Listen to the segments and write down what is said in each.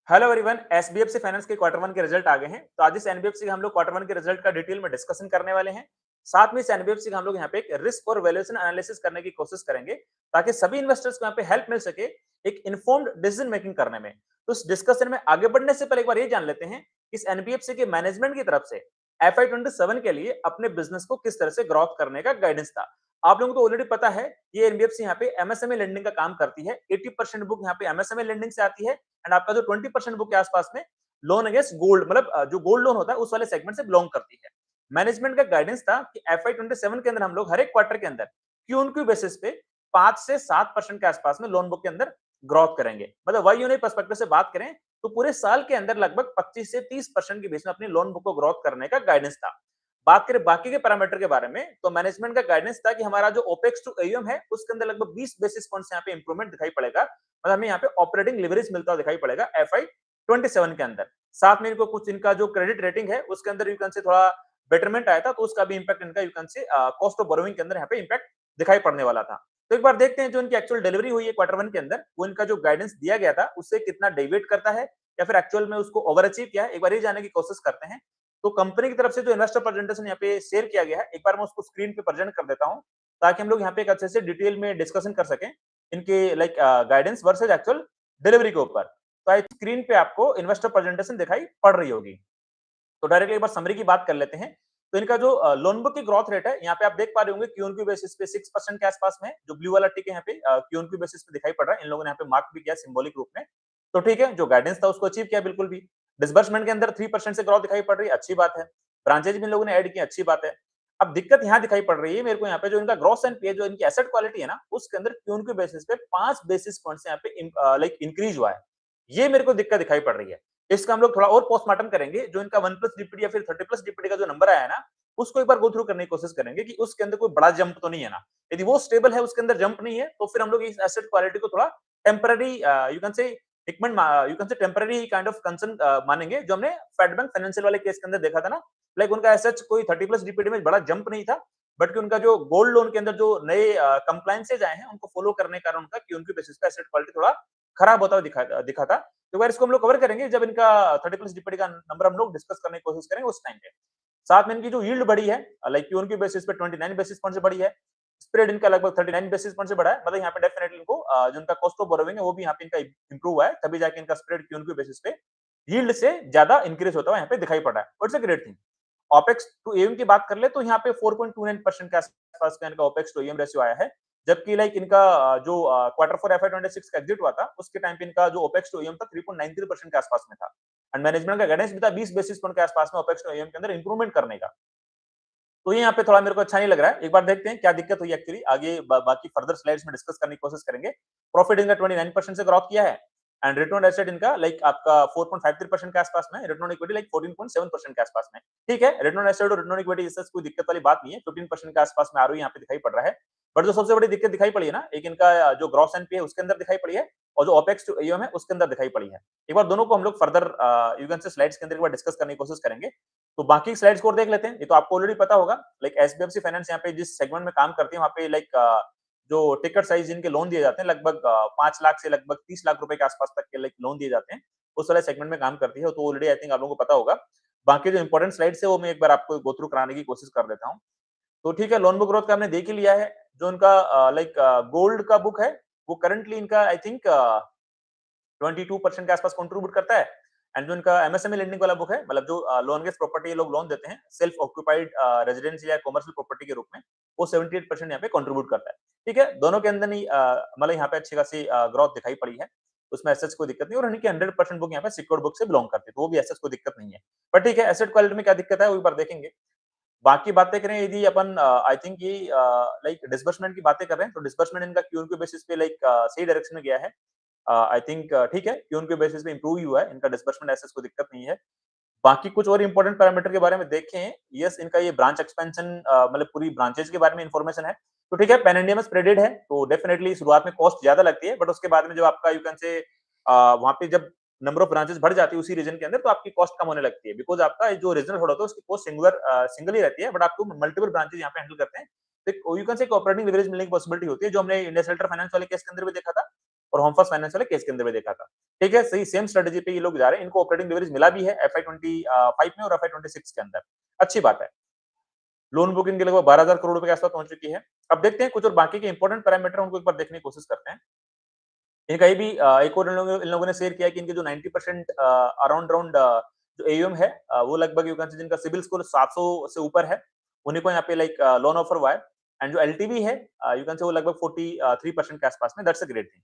Hello everyone, SBFC finance के quarter one के result आ गए हैं। तो आज इस एनबीएफसी का हम लोग क्वार्टर वन के रिजल्ट का डिटेल में डिस्कशन करने वाले हैं। साथ में इस एनबीएफसी का हम लोग यहाँ पे एक रिस्क और वैल्यूएशन एनालिसिस करने की कोशिश करेंगे ताकि सभी इन्वेस्टर्स को यहाँ पे हेल्प मिल सके एक इन्फॉर्म्ड डिसीजन मेकिंग करने में। तो इस डिस्कशन में आगे बढ़ने से पहले एक बार ये जान लेते हैं कि इस एनबीएफसी के मैनेजमेंट की तरफ से FY 27 के लिए अपने बिजनेस को किस तरह से ग्रोथ करने का गाइडेंस था। आप लोगों को तो ऑलरेडी पता है, ये एनबीएफसी यहाँ पे एमएसएमई लेंडिंग का काम करती है। 80% बुक यहाँ पे एमएसएमई लेंडिंग से आती है एंड आपका जो 20% बुक के आसपास में लोन अगेंस्ट गोल्ड, मतलब जो गोल्ड लोन होता है उस वाले सेगमेंट से बिलोंग करती है। मैनेजमेंट का गाइडेंस था कि FY 27 के अंदर हम लोग हर एक क्वार्टर के अंदर क्यू ऑन क्यू बेसिस पे 5 से 7% के आसपास में लोन बुक के अंदर ग्रोथ करेंगे। मतलब वाई यूनिट पर्सपेक्टिव से बात करें तो पूरे साल के अंदर लगभग 25 से 30% के बीच में अपनी लोन बुक को ग्रोथ करने का गाइडेंस था। बात करें बाकी के पैरामीटर के बारे में तो मैनेजमेंट का गाइडेंस था कि हमारा जो ओपेक्स टू एयूएम है उसके अंदर लगभग 20 बेसिस पॉइंट्स यहाँ पे इंप्रूवमेंट दिखाई पड़ेगा। मतलब हमें यहाँ पे ऑपरेटिंग लिवरेज मिलता हुआ दिखाई पड़ेगा FY 27 के अंदर। साथ में इनको कुछ इनका जो क्रेडिट रेटिंग है उसके अंदर यू कैन से थोड़ा बेटरमेंट आया था, तो उसका भी इंपैक्ट इनका यू कैन से कॉस्ट ऑफ बोरोइंग के अंदर यहाँ पे इंपैक्ट दिखाई पड़ने वाला था। तो एक बार देखते हैं जो इनकी एक्चुअल डिलीवरी हुई है क्वार्टर वन के अंदर, वो इनका जो गाइडेंस दिया गया था उससे कितना डेविएट करता है या फिर एक्चुअल में उसको ओवर अचीव किया है। एक बार ये जानने की कोशिश करते हैं। तो कंपनी की तरफ से जो इन्वेस्टर प्रेजेंटेशन यहाँ पे शेयर किया गया है, एक बार मैं उसको स्क्रीन पे प्रेजेंट कर देता हूँ ताकि हम लोग यहाँ पे एक अच्छे से डिटेल में डिस्कशन कर सकें इनके like guidance versus actual delivery के ऊपर। तो आई स्क्रीन पे आपको इन्वेस्टर प्रेजेंटेशन दिखाई पड़ रही होगी। तो डायरेक्टली एक बार समरी की बात कर लेते हैं। तो इनका जो लोन बुक की ग्रोथ रेट है यहाँ पे आप देख पा रहे होंगे क्यू ऑन क्यू बेसिस पे 6% के आसपास में, जो ब्लू वाला टिक है यहाँ पे क्यू ऑन क्यू बेसिस पे दिखाई पड़ रहा है। इन लोगों ने यहाँ पे मार्क भी किया सिंबॉलिक रूप में। तो ठीक है, जो गाइडेंस था उसको अचीव किया बिल्कुल भी। डिसबर्समेंट के अंदर 3% से ग्रोथ दिखाई पड़ रही है, अच्छी बात है। ब्रांचेज भी इन लोगों ने ऐड की, अच्छी बात है। अब दिक्कत यहाँ दिखाई पड़ रही है मेरे को, यहाँ पे जो इनका ग्रॉस एनपीए जो इनकी एसेट क्वालिटी है ना उसके अंदर क्यू ऑन क्यू बेसिस पे 5 बेसिस पॉइंट्स यहाँ पे लाइक इंक्रीज हुआ है। ये मेरे को दिक्कत दिखाई पड़ रही है। इसका हम लोग थोड़ा और पोस्टमार्टम करेंगे। जो इनका 1 प्लस डीपीडी या फिर 30 प्लस डीपीडी का जो नंबर आया है ना, उसको एक बार गो थ्रू करने की कोशिश करेंगे कि उसके अंदर कोई बड़ा जंप तो नहीं है ना। यदि वो स्टेबल है, उसके अंदर जंप नहीं है, तो फिर हम लोग इस एसेट क्वालिटी को थोड़ा टेम्पररी यू कैन से हिकमेंट you can say temporary kind of concern मानेंगे, जो हमने फेड बैंक फाइनेंशियल वाले केस के अंदर देखा था ना। लाइक उनका एसेट कोई 30 प्लस डीपीडी में बड़ा जंप नहीं था, बट कि उनका जो गोल्ड लोन के अंदर जो नए कंप्लायंसेज आए हैं उनको फॉलो करने के कारण उनका क्यू उनकी बेसिस पे एसेट क्वालिटी थोड़ा खराब होता हुआ दिखा था। तो बार इसको हम लोग कवर करेंगे जब इनका 30 प्लस डीपीडी का नंबर हम लोग डिस्कस करने की कोशिश करेंगे उस टाइम पे। साथ में इनकी जो यील्ड बढ़ी है, लाइक क्यू उनकी बेसिस पे 29 बेसिस पॉइंट से बढ़ी है। स्प्रेड इनका लगभग 39 बेसिस पॉइंट से बढ़ा है। मतलब यहाँ पे डेफिनेटली इनको जो इनका कॉस्ट ऑफ बोरोइंग है वो भी यहाँ पे इनका इंप्रूव हुआ है, तभी जाके इनका स्प्रेड क्यू उनकी बेसिस पे यील्ड से ज्यादा इंक्रीज होता हुआ यहाँ पे दिखाई पड़ रहा है। It's a great thing. Opex to M की बात कर ले तो यहाँ पे 4.29% के आसपास का इनका ओपेक्स टू एम रेशियो आया है। जबकि लाइक इनका जो क्वार्टर फोर FY 26 का एग्जिट हुआ था उसके टाइम पे इनका जो ओपेक्स टू एम था 3.93% के आसपास में था। एंड मैनेजमेंट का गाइडेंस भी था 20 बेसिस पॉइंट के आसपास में ओपेक्स टू एम के अंदर इंप्रूवमेंट करने का। तो ये यहाँ पे थोड़ा मेरे को अच्छा नहीं लग रहा है। एक बार देखते हैं क्या दिक्कत हुई एक्चुअली, आगे बाकी फर्दर स्लाइड्स में डिस्कस करने की कोशिश करेंगे। प्रॉफिट इनका 29% से ग्रोथ किया है एंड रिटर्न एसेट इनका लाइक आपका 4.53% के आसपास में, रिटर्न इक्विटी लाइक 14.7% के आसपास में। ठीक है, रिटर्न एसेट और रिटर्न इक्विटी इससे कोई दिक्कत वाली बात नहीं है। 15% के आसपास में आरओई यहाँ पे दिखाई पड़ रहा है। बट जो सबसे बड़ी दिक्कत दिखाई पड़ी है ना, एक इनका जो ग्रॉस एनपी है उसके अंदर दिखाई पड़ी है और जो ओपेक्स टू एयूएम है उसके अंदर दिखाई पड़ी है। एक बार दोनों को हम लोग फर्दर यू कैन से स्लाइड्स के अंदर एक बार डिस्कस करने की कोशिश करेंगे। तो बाकी स्लाइड्स को और देख लेते हैं। ये तो आपको ऑलरेडी पता होगा, लाइक एसबीएफसी फाइनेंस यहाँ पे जिस सेगमेंट में काम करती है वहाँ पे लाइक जो टिकट साइज जिनके लोन दिए जाते हैं लगभग 5 लाख से लगभग 30 लाख रुपए के आसपास तक के लाइक लोन दिए जाते हैं, उस वाले सेगमेंट में काम करती है। तो ऑलरेडी आई थिंक आप लोगों को पता होगा। बाकी जो इंपॉर्टेंट स्लाइड्स है वो मैं एक बार आपको गो थ्रू कराने की कोशिश कर देता हूँ। तो ठीक है, लोन बुक ग्रोथ का हमने देख ही लिया है। जो उनका लाइक गोल्ड का बुक है वो करंटली इनका आई थिंक 22% के आसपास कंट्रीब्यूट करता है। एंड जो इनका एमएसएमई लेंडिंग वाला बुक है, मतलब जो लोन अगेंस्ट प्रॉपर्टी ये लोग लोन देते हैं सेल्फ ऑक्यूपाइड रेजिडेंशियल या कमर्शियल प्रॉपर्टी के रूप में, वो 78% यहाँ पे कंट्रीब्यूट करता है। ठीक है, दोनों के अंदर नहीं मतलब यहाँ पे अच्छी खासी ग्रोथ दिखाई पड़ी है। उसमें एसेट्स कोई दिक्कत नहीं, और इनकी 100% बुक यहाँ पे सिक्योर्ड बुक से बिलोंग करती है, तो वो भी एसेट्स कोई दिक्कत नहीं है। बट ठीक है, एसेट क्वालिटी में क्या दिक्कत है वो एक बार देखेंगे। बाकी बातें करें यदि अपन आई थिंक ये लाइक डिसबर्समेंट की बातें कर रहे हैं तो डिसबर्समेंट इनका क्यू के बेसिस पे लाइक सही डायरेक्शन में गया है। आई थिंक ठीक है, क्यू के बेसिस पे इंप्रूव ही हुआ है इनका डिसबर्समेंट, एसेस कोई दिक्कत नहीं है। बाकी कुछ और इंपॉर्टेंट पैरामीटर के बारे में देखें। यस, इनका ये ब्रांच एक्सपेंशन मतलब पूरी ब्रांचेज के बारे में इंफॉर्मेशन है। तो ठीक है, पैन इंडिया में स्प्रेडेड है तो डेफिनेटली शुरुआत में कॉस्ट ज्यादा लगती है, बट उसके बाद में जब आपका यू कैन से वहां पे जब नंबर ऑफ ब्रांचेस बढ़ जाती है उसी रीजन के अंदर तो आपकी कॉस्ट कम होने लगती है, बिकॉज आपका जो रीजनल होता है उसकी कॉस्ट सिंगल ही रहती है, बट आपको मल्टीपल ब्रांचेस यहाँ पे हैंडल करते हैं। तो you can say operating leverage मिलने की पॉसिबिलिटी होती है, जो हमने इंडिया सेल्टर फाइनेंस वाले केस के अंदर भी देखा था। और होम फर्स्ट फाइनेंस वाले केस के अंदर भी देखा था। ठीक है, सही सेम स्ट्रेटजी पे ये लोग जा रहे हैं, इनको ऑपरेटिंग लेवरेज मिला भी है FY 25 में और FY 26 के अंदर, अच्छी बात है। लोन बुकिंग के लगभग 12,000 करोड़ रुपए के आसपास पहुंच चुकी है। अब देखते हैं कुछ और बाकी के इंपॉर्टेंट पैरामीटर उनको एक बार देखने की कोशिश करते हैं। इनका ये भी एक और इन लोगों ने शेयर किया कि इनके जो 90% अराउंड अराउंड जो एयूएम है वो लगभग यू कैन से जिनका सिविल स्कोर 700 से ऊपर है, उन्हीं को यहाँ पे लाइक लोन ऑफर हुआ है। एंड जो एलटीवी है यू कैन से वो लगभग 43% के आसपास में, दैट्स अ ग्रेट थिंग।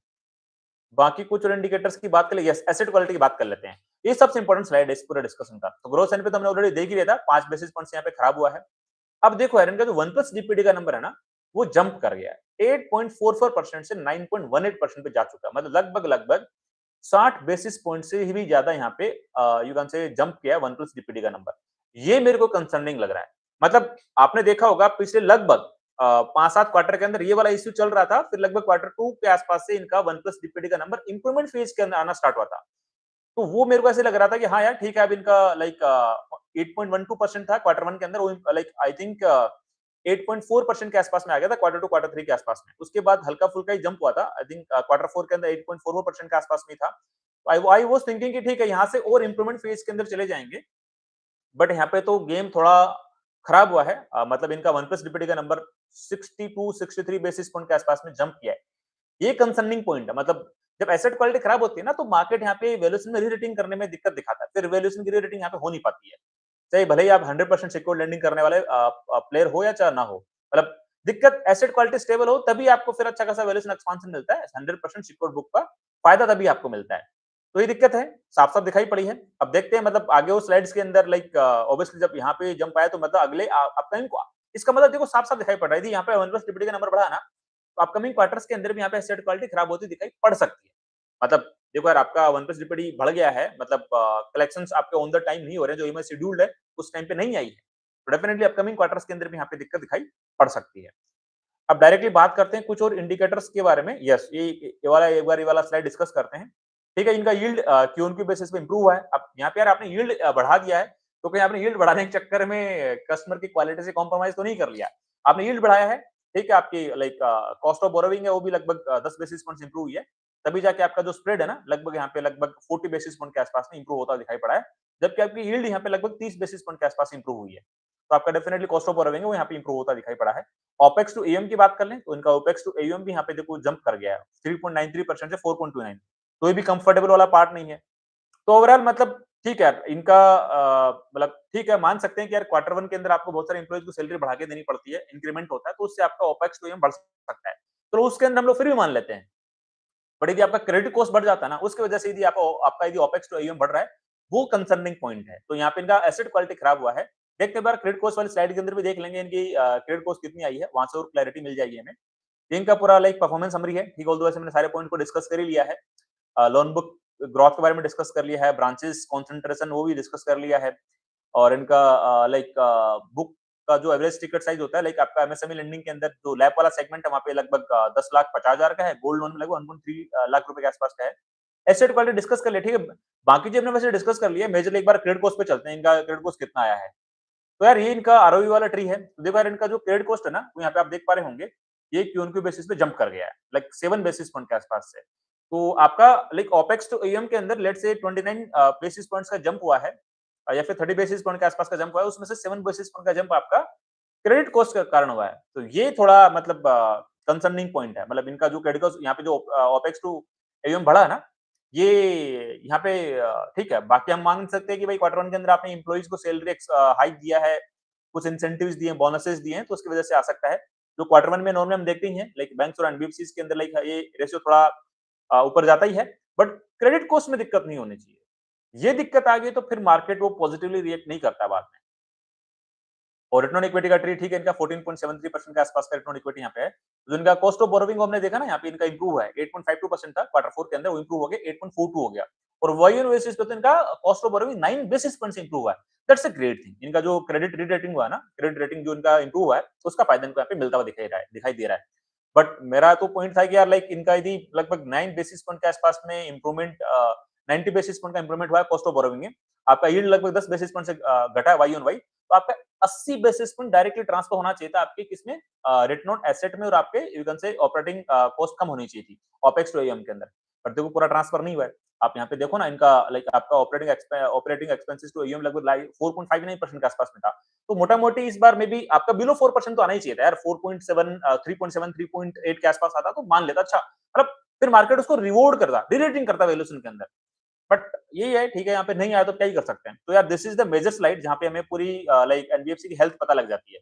बाकी कुछ और इंडिकेटर्स की बात कर ले, यस एसेट क्वालिटी की बात कर लेते हैं। ये सबसे इंपॉर्टेंट स्लाइड है इस पूरे डिस्कशन का। तो ग्रोथ साइड पे तो हमने ऑलरेडी देख ही लिया था, 5 बेसिस पॉइंट्स यहाँ पे खराब हुआ है। अब देखो यार, इनका जो 1 प्लस जीपीडी का नंबर है ना, वो जंप कर गया है। 8.44% से 9.18% पे जा चुका है। मतलब लगभग 60 बेसिस पॉइंट से भी ज्यादा यहाँ पे यू कैन से जंप किया है 1 प्लस जीपीडी का नंबर। ये मेरे को कंसर्निंग लग रहा है। मतलब आपने देखा होगा पिछले लगभग 5-7 क्वार्टर के अंदर ये वाला इश्यू चल रहा था, फिर लगभग क्वार्टर 2 के आसपास से इनका 1 प्लस जीपीडी का नंबर इंप्रूवमेंट फेज के अंदर आना स्टार्ट हुआ था। तो वो मेरे को ऐसे लग रहा था कि हाँ यार ठीक है, अब इनका लाइक 8.12% था क्वार्टर 1 के अंदर, वो लाइक आई थिंक 8.4% के आसपास में आ गया था क्वार्टर 2 क्वार्टर 3 के आसपास में। उसके बाद हल्का-फुल्का ही जंप हुआ था। आई थिंक क्वार्टर 4 के अंदर 8.44% के आसपास में ही था। आई वाज़ थिंकिंग कि ठीक है, यहाँ से और इंप्रूवमेंट फेज के अंदर चले जाएँगे। बट यहाँ पे तो गेम थोड़ा खराब हुआ है। मतलब इनका 1 प्लस डीपीडी का नंबर 62-63 बेसिस पॉइंट के आसपास में जंप किया है। ये कंसर्निंग पॉइंट है। मतलब जब एसेट क्वालिटी खराब होती है ना, तो मार्केट यहाँ पे वैल्यूएशन में री-रेटिंग करने में दिक्कत दिखाता है। फिर वैल्यूएशन की री-रेटिंग यहाँ पे हो नहीं पाती है। चाहे भले ही आप 100% सिक्योर्ड लेंडिंग करने वाले प्लेयर हो या चाहे ना हो। मतलब दिक्कत एसेट क्वालिटी स्टेबल हो तभी आपको फिर अच्छा खासा वैल्यूएशन एक्सपांशन मिलता है। 100% सिक्योर्ड बुक का फायदा तभी आपको मिलता है। तो ये दिक्कत है, साफ-साफ दिखाई पड़ी है। अब देखते हैं मतलब आगे वो स्लाइड्स के अंदर लाइक ऑब्वियसली जब यहाँ पे जंप आया तो मतलब अगले अपकमिंग को इसका मतलब देखो साफ-साफ दिखाई पड़ रहा है। यदि यहाँ पे 1 प्लस डीपीडी का नंबर बढ़ा ना, तो अपकमिंग क्वार्टर्स के अंदर भी यहाँ पे एसेट क्वालिटी खराब होती दिखाई पड़ सकती है। मतलब देखो यार, आपका 1 प्लस डीपीडी बढ़ गया है, मतलब कलेक्शंस आपके ऑन द टाइम नहीं हो रहे हैं, जो ईएमआई शेड्यूल्ड है, उस टाइम पे नहीं आई है। तो डेफिनिटली अपकमिंग क्वार्टर्स के अंदर भी यहाँ पे दिक्कत दिखाई पड़ सकती है। अब डायरेक्टली बात करते हैं कुछ और इंडिकेटर्स के बारे में। यस, ये वाला एक बार ये वाला स्लाइड डिस्कस करते हैं। ठीक है, इनका yield Q on Q basis पे इंप्रूव हुआ है। अब यहाँ पे यार आपने यील्ड बढ़ा दिया है, तो कहीं आपने यील्ड बढ़ाने के चक्कर में कस्टमर की क्वालिटी से कॉम्प्रोमाइज तो नहीं कर लिया। आपने यील्ड बढ़ाया है, ठीक है, आपकी लाइक कॉस्ट ऑफ बोरोविंग है वो भी लगभग 10 बेसिस पॉइंट्स इंप्रूव हुई है। तभी जाके आपका जो स्प्रेड है ना, लगभग यहाँ पे लगभग 40 बेसिस पॉइंट के आसपास में इंप्रूव होता दिखाई पड़ा है। जबकि आपकी यील्ड यहाँ पे लगभग 30 बेसिस पॉइंट के आसपास इंप्रूव हुई है। तो आपका डेफिनिटली कॉस्ट ऑफ बोरोविंग है वो यहाँ पे इंप्रूव होता दिखाई पड़ा है। ओपेक्स टू एयूएम की बात कर लें तो इनका ओपेक्स टू एयूएम भी यहाँ पे देखो जंप कर गया है 3.93% से 4.29। तो ये भी कंफर्टेबल वाला पार्ट नहीं है। तो ओवरऑल मतलब ठीक है यार, इनका मतलब ठीक है, मान सकते हैं कि यार क्वार्टर 1 के अंदर आपको बहुत सारे एम्प्लॉइज को सैलरी बढ़ा के देनी पड़ती है, इंक्रीमेंट होता है, तो उससे आपका ओपेक्स टू एयूएम बढ़ सकता है। तो उसके अंदर हम लोग फिर भी मान लेते हैं। बट यदि आपका क्रेडिट कॉस्ट बढ़ जाता है ना, उसकी वजह से यदि आपका यदि ओपेक्स टू एयूएम बढ़ रहा है, वो कंसर्निंग पॉइंट है। तो यहाँ पे इनका एसेट क्वालिटी खराब हुआ है। देखते हैं बार क्रेडिट कॉस्ट वाली स्लाइड के अंदर भी देख लेंगे इनकी क्रेडिट कॉस्ट कितनी आई है, वहां से और क्लैरिटी मिल जाएगी हमें। इनका पूरा लाइक परफॉर्मेंस समरी है, ठीक, ऑल्दो वैसे मैंने सारे पॉइंट को डिस्कस कर ही लिया है। लोन बुक ग्रोथ के बारे में डिस्कस कर लिया है, ब्रांचेस कंसंट्रेशन वो भी डिस्कस कर लिया है, और इनका लाइक बुक का जो एवरेज टिकट साइज होता है, लाइक आपका एमएसएमई लेंडिंग के अंदर जो लैप वाला सेगमेंट है वहाँ पे लगभग 10,50,000 का है, गोल्ड लोन में लगभग 1.3 लाख रुपए के आसपास का है। एसेट क्वालिटी डिस्कस कर लिया, ठीक है। बाकी जो हमने वैसे डिस्कस कर लिया, मेजरली एक बार क्रेडिट कॉस्ट पे चलते हैं, इनका क्रेडिट कॉस्ट कितना आया है। तो यार ये इनका आरओई वाला ट्री है। तो देखो यार, इनका जो क्रेडिट कॉस्ट है ना, वो यहाँ पे आप देख पा रहे होंगे, ये क्यू ऑन क्यू बेसिस पे जंप कर गया है, लाइक 7 बेसिस पॉइंट के आसपास से। तो आपका लाइक ओपेक्स टू एयूएम के अंदर लेट्स से 29 बेसिस पॉइंट्स का जंप हुआ है, या फिर 30 बेसिस पॉइंट के आसपास का जंप हुआ है, उसमें से 7 बेसिस पॉइंट का जंप आपका क्रेडिट कॉस्ट के कारण हुआ है। तो ये थोड़ा मतलब कंसर्निंग पॉइंट है। मतलब इनका जो क्रेडिट कॉस्ट यहाँ पे जो ओपेक्स टू एयूएम बढ़ा है ना, ये यहाँ पे ठीक है। बाकी हम मान सकते हैं कि भाई क्वार्टर 1 के अंदर आपने एम्प्लॉइज को सैलरी हाइक दिया है, कुछ इंसेंटिव्स दिए हैं, बोनसेस दिए हैं, तो उसकी वजह से आ सकता है। जो क्वार्टर 1 में नॉर्मली हम देखते ही हैं, लाइक बैंक्स और एनबीएफसीज के अंदर लाइक ये रेशियो थोड़ा ऊपर जाता ही है, बट क्रेडिट कॉस्ट में दिक्कत नहीं होनी चाहिए। ये दिक्कत आ गई तो फिर मार्केट वो पॉजिटिवली रिएक्ट नहीं करता बाद में। और रिटर्न ऑन इक्विटी का ट्री ठीक है, इनका 14.73% के आसपास का रिटर्न ऑन इक्विटी यहाँ पे है। तो इनका कॉस्ट ऑफ बोरोविंग हमने देखा ना, यहाँ पे इनका इंप्रूव है, 8.52% था क्वार्टर 4 के अंदर, वो इंप्रूव हो गया 8.42 हो गया। और वाई ऑन बेसिस पे तो इनका cost of borrowing 9 basis points improve हुआ है। That's a great thing. इनका जो क्रेडिट री-रेटिंग हुआ है ना, क्रेडिट रेटिंग जो इनका इंप्रूव हुआ है, उसका फायदा इनको यहाँ पे मिलता हुआ दिखाई दे रहा है। बट मेरा तो पॉइंट था कि यार लाइक इनका यदि लगभग 9 बेसिस पॉइंट के आसपास में इंप्रूवमेंट 90 बेसिस पॉइंट का इंप्रूवमेंट हुआ है कॉस्ट ऑफ बोरोविंग में, आपका यील्ड लगभग 10 बेसिस पॉइंट से घटा है वाई ऑन वाई, तो आपका 80 बेसिस पॉइंट डायरेक्टली ट्रांसफर होना चाहिए था आपके किसमें, रिटर्न ऑन एसेट में, और आपके you can say operating cost कम होनी चाहिए थी ओपेक्स टू एयूएम के अंदर। बट देखो पूरा ट्रांसफर नहीं हुआ है। आप यहाँ पे देखो ना, इनका लाइक आपका ऑपरेटिंग एक्सपेंसेस टू एयूएम लगभग लाइक 4.59% के आसपास में था। तो मोटा-मोटी इस बार में भी आपका बिलो 4% तो आना ही चाहिए था यार। 4.7 3.7 3.8 के आसपास आता तो मान लेता। अच्छा, मतलब फिर मार्केट उसको रिवॉर्ड करता, री-रेटिंग करता वैल्यूएशन के अंदर। बट यही है, ठीक है, यहाँ पे नहीं आया तो क्या ही कर सकते हैं। तो यार this is the major slide जहाँ पे हमें पूरी लाइक एनबीएफसी की हेल्थ पता लग जाती है।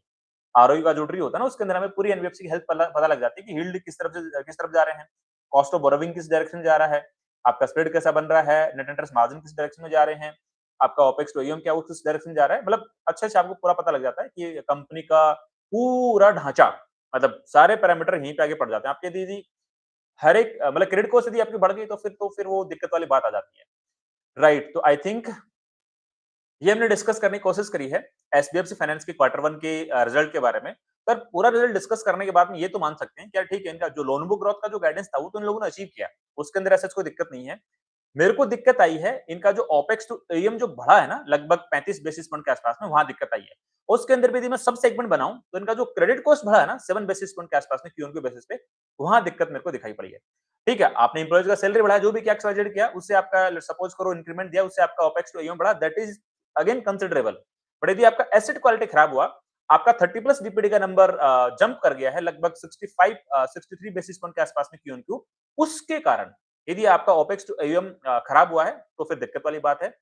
आरओई का जो ट्री होता है ना, उसके अंदर हमें पूरी एनबीएफसी की हेल्थ पता लग जाती है कि यील्ड किस तरफ जा रहे हैं, कॉस्ट ऑफ बोरोविंग किस डायरेक्शन में जा रहा है, आपका स्प्रेड कैसा बन रहा है, नेट इंटरेस्ट मार्जिन किस डायरेक्शन में जा रहे हैं, आपका ओपेक्स टू एयूएम क्या वो किस डायरेक्शन में जा रहा है। मतलब अच्छे से आपको पूरा पता लग जाता है कि कंपनी का पूरा ढांचा, मतलब सारे पैरामीटर यहीं पे आगे पड़ जाते हैं आपके। दीदी हर एक मतलब क्रेडिट कॉस्ट यदि आपकी बढ़ गई तो फिर वो दिक्कत वाली बात आ जाती है। राइट, तो आई थिंक ये हमने डिस्कस करने की कोशिश करी है एसबीएफसी फाइनेंस के क्वार्टर वन के रिजल्ट के बारे में। पर पूरा रिजल्ट डिस्कस करने के बाद में ये तो मान सकते हैं कि यार ठीक है, इनका जो लोन बुक ग्रोथ का जो गाइडेंस था वो तो इन लोगों ने अचीव किया, उसके अंदर ऐसा कोई दिक्कत नहीं है। मेरे को दिक्कत आई है इनका जो ओपेक्स टू एयूएम जो बढ़ा है ना लगभग 35 बेसिस पॉइंट के आसपास में, वहां दिक्कत आई है। उसके अंदर भी यदि मैं सब सेगमेंट बनाऊं तो इनका जो क्रेडिट कॉस्ट बढ़ा है ना 7 बेसिस पॉइंट के आसपास में क्यू ऑन क्यू बेसिस पे, वहां दिक्कत मेरे को दिखाई पड़ी है। ठीक है, आपने एम्प्लॉइज का सैलरी बढ़ाया, जो भी क्या एक्सवाइजेड किया, उससे आपका सपोज करो इंक्रीमेंट दिया, उससे आपका ओपेक्स टू एयूएम बढ़ा, that is again considerable. But यदि आपका एसेट क्वालिटी खराब हुआ, आपका 30 प्लस डीपीडी का नंबर जंप कर गया है लगभग 65 63 बेसिस पॉइंट के आसपास में क्यू ऑन क्यू, उसके कारण यदि आपका ओपेक्स टू एयूएम खराब हुआ है तो फिर दिक्कत वाली बात है।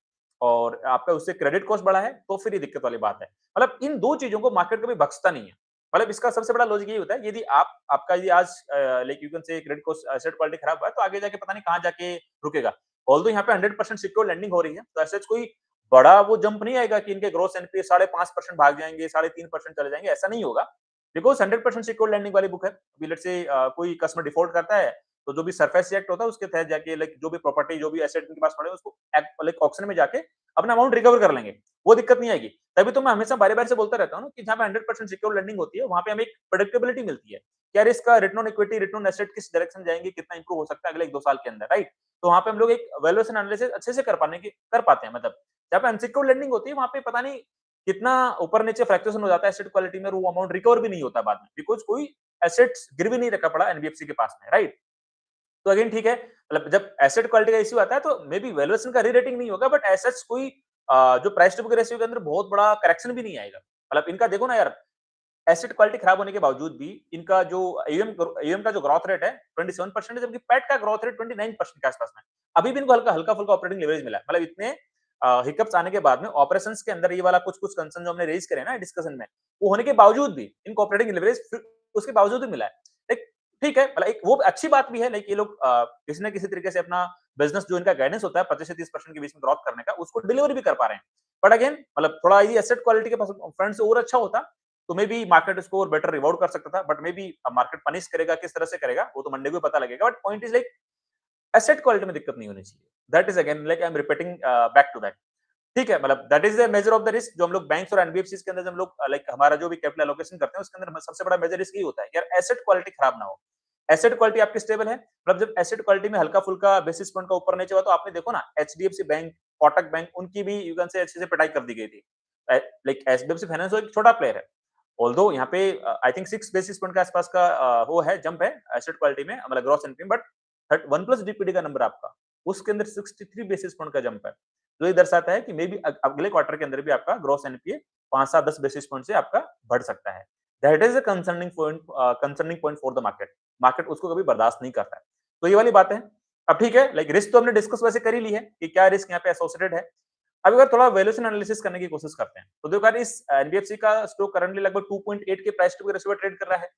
और आपका उससे क्रेडिट कॉस्ट बढ़ा है तो फिर ये दिक्कत वाली बात है। मतलब इन दो चीजों को मार्केट कभी बख्शता नहीं है। मतलब इसका सबसे बड़ा लॉजिक ये होता है, यदि आपका यदि आज लाइक यू कैन से क्रेडिट कॉस्ट एसेट क्वालिटी खराब हुआ है तो आगे जाके पता नहीं कहां जाके रुकेगा। ऑल्दो यहाँ पे 100% सिक्योर लैंडिंग हो रही है, तो ऐसे कोई बड़ा वो जंप नहीं आएगा कि इनके ग्रोस एनपीए 5.5% भाग जाएंगे, 3.5% चले जाएंगे, ऐसा नहीं होगा। बिकॉज 100% सिक्योर लैंडिंग वाली बुक है। अभी लेट्स से कोई कस्टमर डिफॉल्ट करता है तो जो भी सरफेस एक्ट होता है उसके तहत जाके लाइक जो भी प्रॉपर्टी जो भी एसेट इनके पास पड़े उसको लाइक ऑक्शन में जाके अपना अमाउंट रिकवर कर लेंगे, वो दिक्कत नहीं आएगी। तभी तो मैं हमेशा बारी-बारी से बोलता रहता हूँ कि जहाँ पे 100% सिक्योर लैंडिंग होती है वहां पे हमें एक प्रेडिक्टेबिलिटी मिलती है। क्या इसका return on equity, return on asset किस डायरेक्शन जाएंगे, कितना इंप्रूव हो सकता है अगले 1-2 साल के अंदर, राइट? तो वहां पे हम लोग एक वैल्यूएशन एनालिसिस अच्छे से कर पाते हैं। मतलब जहाँ पे अनसिक्योर लैंडिंग होती है वहां पे पता नहीं कितना ऊपर नीचे फ्लक्चुएशन हो जाता है एसेट क्वालिटी में, वो अमाउंट रिकवर भी नहीं होता बाद में, बिकॉज कोई एसेट्स गिरवी नहीं रखा पड़ा एनबीएफसी के पास में, राइट? तो अगेन ठीक है, मतलब जब एसेट क्वालिटी का इश्यू आता है तो मे बी वैल्यूएशन का री-रेटिंग नहीं होगा, बट एसेट्स कोई जो प्राइस टू बुक रेशियो के अंदर बहुत बड़ा करेक्शन भी नहीं आएगा। मतलब इनका देखो ना यार, एसेट क्वालिटी खराब होने के बावजूद भी इनका जो एयूएम का जो ग्रोथ रेट है 27% है, जबकि पैट का ग्रोथ रेट 29% के आसपास में। अभी भी इनको हल्का-फुल्का ऑपरेटिंग लेवरेज मिला है। मतलब इतने हिकअप्स आने के बाद में ऑपरेशंस के अंदर ये वाला कुछ-कुछ कंसर्न जो हमने रेज़ करे ना डिस्कशन में, वो होने के बावजूद भी इनको ऑपरेटिंग लेवरेज फिर उसके बावजूद भी मिला है। एक ठीक है, मतलब एक वो अच्छी बात भी है, लाइक ये लोग किसी न किसी तरीके से अपना बिज़नेस जो इनका गाइडेंस होता है 25 से 30% के बीच में ग्रोथ करने का, उसको डिलीवर भी कर पा रहे हैं। बट अगेन मतलब थोड़ा ये एसेट क्वालिटी के फ्रंट से और अच्छा होता तो मे बी मार्केट इसको और बेटर रिवॉर्ड कर सकता था, but may be market punish करेगा, किस तरह से करेगा वो तो मंडे को पता लगेगा। But point is like asset quality में दिक्कत नहीं होनी चाहिए। That is again like I am repeating back to that. ठीक है, मतलब that is the major of the risk जो हम लोग बैंक्स और एनबीएफसीज के अंदर जब हम लोग लाइक हमारा जो भी कैपिटल एलोकेशन करते हैं उसके अंदर सबसे बड़ा मेजर रिस्क ये होता है कि यार एसेट क्वालिटी खराब ना हो। एसेट क्वालिटी आपकी स्टेबल है, मतलब जब एसेट क्वालिटी में हल्का फुल्का बेसिस पॉइंट का ऊपर नीचे हुआ तो आपने देखो ना एचडीएफसी बैंक, कोटक बैंक, उनकी भी यू कैन से अच्छे से पिटाई कर दी गई थी। लाइक एचडीएफसी फाइनेंस एक छोटा प्लेयर है, ऑल्दो यहाँ पे आई थिंक 6 बेसिस पॉइंट के आसपास का वो है जंप है एसेट क्वालिटी में, मतलब gross NPA, but 1 plus DPD का नंबर आपका उसके अंदर 63 बेसिस पॉइंट का जंप है, जो ये दर्शाता है कि मे बी अगले क्वार्टर के अंदर भी आपका ग्रॉस एनपीए 5-7-10 बेसिस पॉइंट से आपका बढ़ सकता है। That is a concerning point for the market. Market उसको कभी बर्दाश्त नहीं करता है। तो ये वाली बात है। अब ठीक है, लाइक रिस्क तो हमने डिस्कस वैसे कर ही ली है कि क्या रिस्क यहाँ पे एसोसिएटेड है। अब अगर थोड़ा वैल्यूएशन एनालिसिस करने की कोशिश करते हैं तो देखो यार इस एनबीएफसी का स्टॉक करंटली लगभग 2.8 के प्राइस टू रेशियो ट्रेड कर रहा है।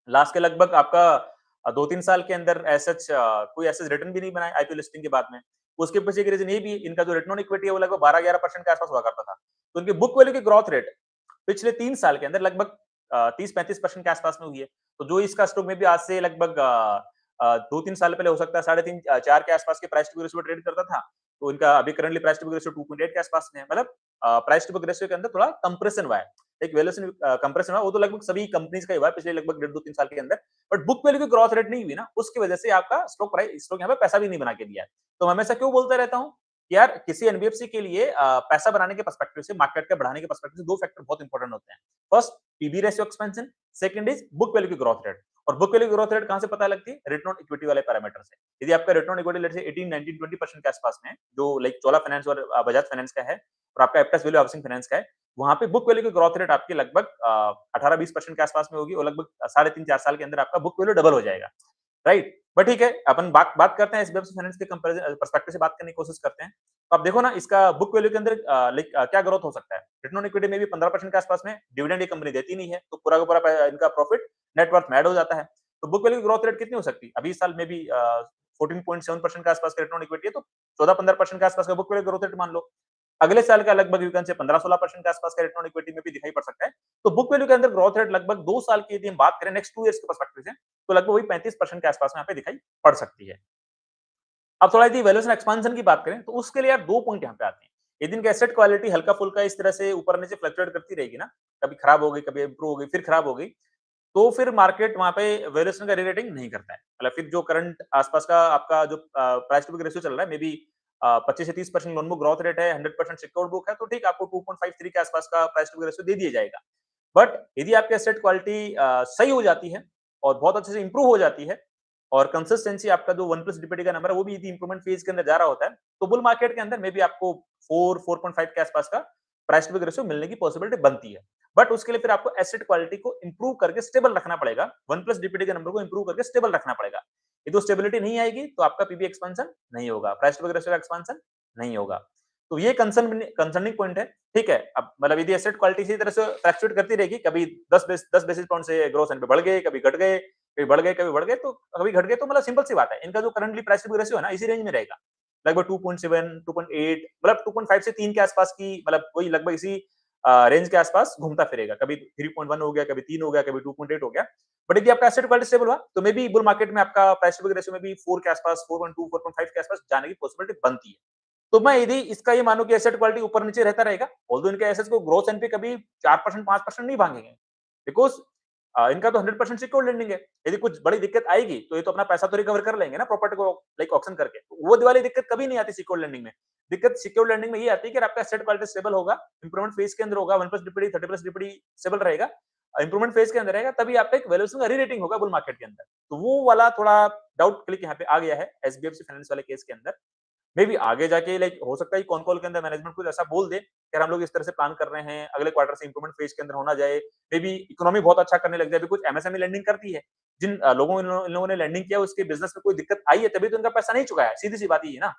लास्ट के लगभग आपका 2-3 साल के अंदर कोई ऐसा रिटर्न भी नहीं बनाया आईपीओ लिस्टिंग के बाद में। उसके पीछे एक रीजन ये भी इनका जो रिटर्न ऑन इक्विटी है वो लगभग 12-11% के आसपास हुआ करता था। तो इनकी बुक वैल्यू की ग्रोथ रेट पिछले 3 साल के अंदर लगभग 30-35% के आसपास में हुई है। तो जो इसका स्टॉक में भी आज से लगभग 2-3 साल पहले हो सकता है 3.5 4 के आसपास के प्राइस टू रेशियो ट्रेड करता था। तो इनका अभी करंटली प्राइस टू रेशियो 2.8 के आसपास में है। मतलब प्राइस टू रेशियो के अंदर थोड़ा कंप्रेशन हुआ है। एक वैल्यूएशन कंप्रेशन हुआ, वो तो लगभग सभी कंपनीज का ही हुआ है पिछले लगभग 1.5-2-3 साल के अंदर। बट बुक वैल्यू की ग्रोथ रेट नहीं हुई ना, उसकी वजह से आपका स्टॉक यहाँ पे पैसा भी नहीं बना के दिया है। तो मैं हमेशा क्यों बोलता रहता हूँ कि यार किसी एनबीएफसी के लिए पैसा बनाने के पर्सपेक्टिव से, मार्केट का बढ़ाने के पर्सपेक्टिव से 2 फैक्टर बहुत इंपॉर्टेंट होते हैं। First PB ratio expansion, second is book value की ग्रोथ रेट। और बुक वैल्यू ग्रोथ रेट कहां से पता लगती है? रिटर्न ऑन इक्विटी वाले पैरामीटर से। यदि आपका return on equity let's say 18, 19, 20% के आसपास में है, जो लाइक चोला फाइनेंस और बजाज फाइनेंस का है और आपका एप्टस वैल्यू हाउसिंग फाइनेंस का है, वहां पे बुक वैल्यू की ग्रोथ रेट आपकी लगभग 18-20% के आसपास में होगी और लगभग साढ़े 3-4 साल के अंदर आपका बुक वैल्यू डबल हो जाएगा, राइट? बट ठीक है, अपन बात बात करते हैं एसबीएफसी फाइनेंस के कंपैरिजन पर्सपेक्टिव से बात करने की कोशिश करते हैं। तो आप देखो ना, इसका बुक वैल्यू के अंदर क्या ग्रोथ हो सकता है? रिटर्न ऑन इक्विटी में भी 15% के आसपास में, डिविडेंड ये कंपनी देती नहीं है, तो पूरा का पूरा इनका प्रॉफिट नेट वर्थ में ऐड हो जाता है। तो बुक वैल्यू की ग्रोथ रेट कितनी हो सकती है? अभी इस साल में भी 14.7% के आसपास का रिटर्न ऑन इक्विटी है, तो 14-15% के आसपास का बुक वैल्यू ग्रोथ रेट मान लो। अगले साल का लगभग यू कैन से 15-16% के आसपास का रिटर्न ऑन इक्विटी में भी दिखाई पड़ सकता है। तो बुक वैल्यू के अंदर ग्रोथ रेट लगभग 2 साल की यदि हम बात करें नेक्स्ट 2 ईयर्स के पर्सपेक्टिव से, तो लगभग वही 35% के आसपास में यहाँ पे दिखाई पड़ सकती है। अब थोड़ा यदि वैल्यूएशन एक्सपेंशन की बात करें, तो उसके लिए यार 2 पॉइंट यहाँ पे आते हैं। यदि इनकी एसेट क्वालिटी हल्का-फुल्का इस तरह से ऊपर-नीचे फ्लक्चुएट करती रहेगी ना, कभी खराब हो गई, कभी इंप्रूव हो गई, फिर खराब हो गई, तो फिर मार्केट वहाँ पे वैल्यूएशन का री-रेटिंग नहीं करता है। मतलब फिर जो करंट आसपास का आपका जो प्राइस टू बुक रेशियो चल रहा है, मे बी 25 से 30% लोन बुक ग्रोथ रेट है, 100% सिक्योर्ड बुक है, तो ठीक आपको 2.53 के आसपास का प्राइस टू बुक रेशियो दे दिया जाएगा। बट यदि आपकी एसेट क्वालिटी सही हो जाती है और बहुत अच्छे से इंप्रूव हो जाती है और कंसिस्टेंसी आपका जो 1 प्लस डीपीडी का नंबर है वो भी यदि इंप्रूवमेंट फेज के अंदर जा रहा होता है, तो बुल मार्केट के अंदर मे बी आपको 4.5 के आसपास का प्राइस टू बुक रेशियो मिलने की पॉसिबिलिटी बनती है। बट उसके लिए फिर आपको एसेट क्वालिटी को इंप्रूव करके स्टेबल रखना पड़ेगा। 1 प्लस डीपीडी के नंबर को इंप्रूव करके स्टेबल रखना पड़ेगा। यदि वो स्टेबिलिटी नहीं आएगी तो आपका पीबी एक्सपेंशन नहीं होगा, प्राइस टू बुक रेशियो का एक्सपेंशन नहीं होगा। तो ये कंसर्निंग पॉइंट है। ठीक है, अब मतलब यदि एसेट क्वालिटी इसी तरह से फ्लक्चुएट करती रहेगी, कभी 10 बेसिस पॉइंट से ग्रोथ एनपी बढ़ गए, कभी घट गए, कभी बढ़ गए, कभी बढ़ गए, तो कभी घट गए, तो मतलब सिंपल सी बात है। इनका जो currently price to book ratio है ना, इसी रेंज में रहेगा। लगभग 2.7, 2.8 मतलब 2.5 से 3 के आसपास की, मतलब वही लगभग इसी रेंज के आसपास घूमता फिरेगा। कभी 3.1 हो गया, कभी 3 हो गया, कभी 2.8 हो गया। बट यदि आपका एसेट क्वालिटी स्टेबल हुआ, तो मे बी बुल मार्केट में आपका प्राइस टू बुक रेशियो में भी 4 के आसपास, 4.2, 4.5 के आसपास जाने की पॉसिबिलिटी बनती है। तो मैं यदि इसका ये मानूं कि एसेट क्वालिटी ऊपर-नीचे रहता रहेगा, ऑल्दो इनके एसेट्स को ग्रोथ एनपी कभी 4%, 5% नहीं भागेंगे। बिकॉज़ इनका तो 100% सिक्योर्ड लेंडिंग है। यदि कुछ बड़ी दिक्कत आएगी, तो ये तो अपना पैसा तो रिकवर कर लेंगे ना प्रॉपर्टी को लाइक ऑक्शन करके। वो वाली दिक्कत कभी नहीं आती सिक्योर्ड लेंडिंग में। दिक्कत सिक्योर्ड लेंडिंग में ये आती है कि आपका एसेट क्वालिटी स्टेबल होगा, इंप्रूवमेंट फेज के अंदर होगा, 1 plus DPD, 30 plus DPD stable रहेगा, इंप्रूवमेंट फेज के अंदर रहेगा, तभी आपका एक वैल्यूएशन का री-रेटिंग होगा बुल मार्केट के अंदर। तो वो वाला थोड़ा डाउट क्लिक यहाँ पे आ गया है एसबीएफसी फाइनेंस वाले केस के अंदर। मे बी आगे जाके लाइक हो सकता है कॉन कॉल के अंदर मैनेजमेंट कुछ ऐसा बोल दे कि हम लोग इस तरह से प्लान कर रहे हैं, अगले क्वार्टर से इंप्रूवमेंट फेज के अंदर होना जाए, मे बी इकोनॉमी बहुत अच्छा करने लग जाए। अभी कुछ एमएसएमई लेंडिंग करती है, जिन लोगों इन लोगों ने लेंडिंग किया उसके बिजनेस में कोई दिक्कत आई है, तभी तो उनका पैसा नहीं चुका है, सीधी सी बात ये है ना।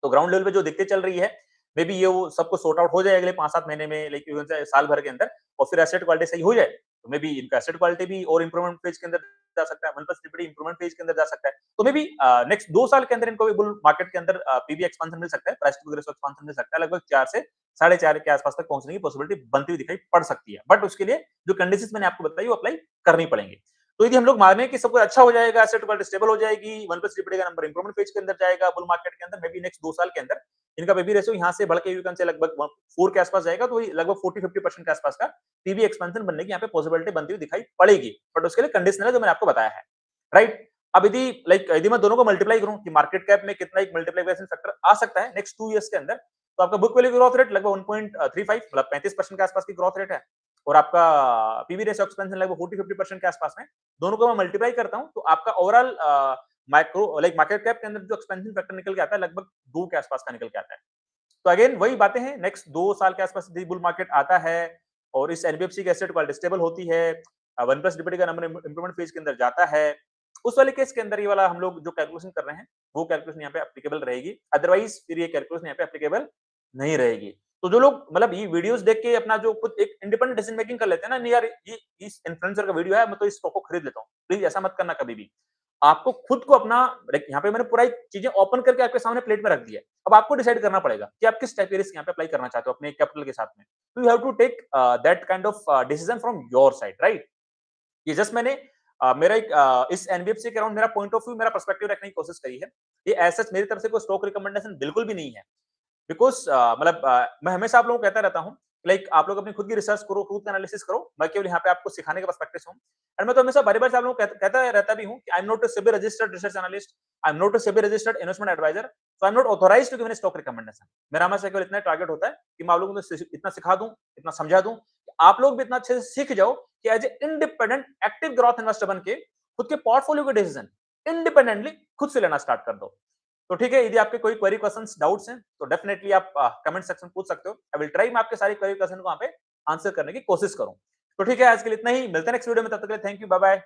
तो ग्राउंड लेवल पे जो दिक्कत चल रही है, मे बी ये वो सबको सॉर्ट आउट हो जाए अगले 5-7 महीने में, लाइक साल भर के अंदर, और फिर एसेट क्वालिटी सही हो जाए, तो मे बी इनका एसेट क्वालिटी भी और इंप्रूवमेंट फेज के अंदर जा सकता है, 1 प्लस डीपीडी इंप्रूवमेंट फेज के अंदर जा सकता है। तो मे बी नेक्स्ट 2 साल के अंदर इनको भी बुल मार्केट के अंदर पीबी एक्सपेंशन मिल सकता है, price to book ratio expansion मिल सकता है, लगभग 4 से साढ़े 4 के आसपास तक पहुंचने की पॉसिबिलिटी बनती हुई दिखाई पड़ सकती है। बट उसके लिए जो कंडीशंस मैंने आपको बताई वो अप्लाई करनी पड़ेंगी। तो यदि हम लोग माने कि सब कुछ अच्छा हो जाएगा, एसेट क्वालिटी स्टेबल हो जाएगी, 1 प्लस डीपीडी का नंबर इंप्रूवमेंट फेज के अंदर जाएगा बुल मार्केट के अंदर, मे बी नेक्स्ट 2 साल के अंदर इनका पीबी रेशियो यहाँ से बढ़ के यू कैन से लगभग 4 के आसपास जाएगा, तो वही लगभग 40-50% के आसपास का पीबी एक्सपेंशन बनने की यहाँ पे पॉसिबिलिटी बनती हुई दिखाई पड़ेगी। बट उसके लिए कंडीशनल है जो मैंने आपको बताया है, राइट? अब यदि लाइक यदि मैं दोनों को मल्टीप्लाई करूं कि मार्केट कैप में कितना एक मल्टीप्लिकेशन फैक्टर आ सकता है नेक्स्ट 2 इयर्स के अंदर, तो आपका बुक वैल्यू ग्रोथ रेट लगभग 1.35 मतलब 35% के आसपास की ग्रोथ रेट है और आपका पीबी रेशियो एक्सपेंशन लगभग 40-50% के आसपास में। दोनों को मैं मल्टीप्लाई करता हूं तो आपका overall micro like market cap के अंदर जो एक्सपेंशन फैक्टर निकल के आता है लगभग 2 के आसपास का निकल के आता है। तो अगेन वही बातें हैं, नेक्स्ट 2 साल के आसपास यदि बुल मार्केट आता है और इस एनबीएफसी की एसेट क्वालिटी स्टेबल होती है, 1 प्लस डीपीडी का नंबर इंप्रूवमेंट फेज के अंदर जाता है, उस वाले केस के अंदर ये वाला हम लोग जो कैलकुलेशन कर रहे हैं, वो कैलकुलेशन यहाँ पे एप्लीकेबल रहेगी। अदरवाइज फिर ये कैलकुलेशन यहाँ पे एप्लीकेबल नहीं रहेगी। तो जो लोग मतलब ये वीडियोस देख के अपना जो खुद एक इंडिपेंडेंट डिसीजन मेकिंग कर लेते हैं ना, नहीं यार ये इस इन्फ्लुएंसर का वीडियो है, मैं तो इस स्टॉक को खरीद लेता हूँ। प्लीज ऐसा मत करना कभी भी। आपको खुद को अपना लाइक यहाँ पे मैंने पूरा एक चीजें ओपन करके आपके सामने प्लेट में रख दिया है। अब आपको डिसाइड करना पड़ेगा कि आप किस टाइप के रिस्क यहाँ पे अप्लाई करना चाहते हो अपने कैपिटल के साथ में। तो you have to take that kind of decision from your side, right? ये जस्ट मैंने मेरा एक इस एनबीएफसी के अराउंड मेरा पॉइंट ऑफ व्यू, मेरा पर्सपेक्टिव रखने की कोशिश करी है। ये एज सच मेरी तरफ से कोई स्टॉक रिकमेंडेशन बिल्कुल भी नहीं है। बिकॉज़ मतलब मैं हमेशा आप लोगों को कहता रहता हूँ, लाइक आप लोग अपनी खुद की रिसर्च करो, खुद का एनालिसिस करो। मैं केवल यहाँ पे आपको सिखाने के पर्सपेक्टिव से हूँ। एंड मैं तो हमेशा बारी-बारी से आप लोगों को कहता रहता भी हूँ कि I am not a SEBI registered research analyst, I am not a SEBI registered investment adviser, so I am not authorised to give any stock recommendation. मेरा हमेशा केवल इतना टारगेट होता है कि मैं आप लोगों को इतना सिखा दूँ, इतना समझा दूँ, कि आप लोग भी इतना अच्छे से सीख जाओ कि as a independent active growth investor बन के खुद के पोर्टफोलियो के डिसीजन इंडिपेंडेंटली खुद से लेना स्टार्ट कर दो। तो ठीक है, यदि आपके कोई क्वेरी क्वेश्चंस डाउट्स हैं तो डेफिनेटली आप कमेंट सेक्शन में पूछ सकते हो। आई विल ट्राई मैं आपके सारे क्वेरी क्वेश्चन को वहां पे आंसर करने की कोशिश करूं। तो ठीक है, आज के लिए इतना ही, मिलते हैं नेक्स्ट वीडियो में, तब तक के लिए थैंक यू, बाय बाय।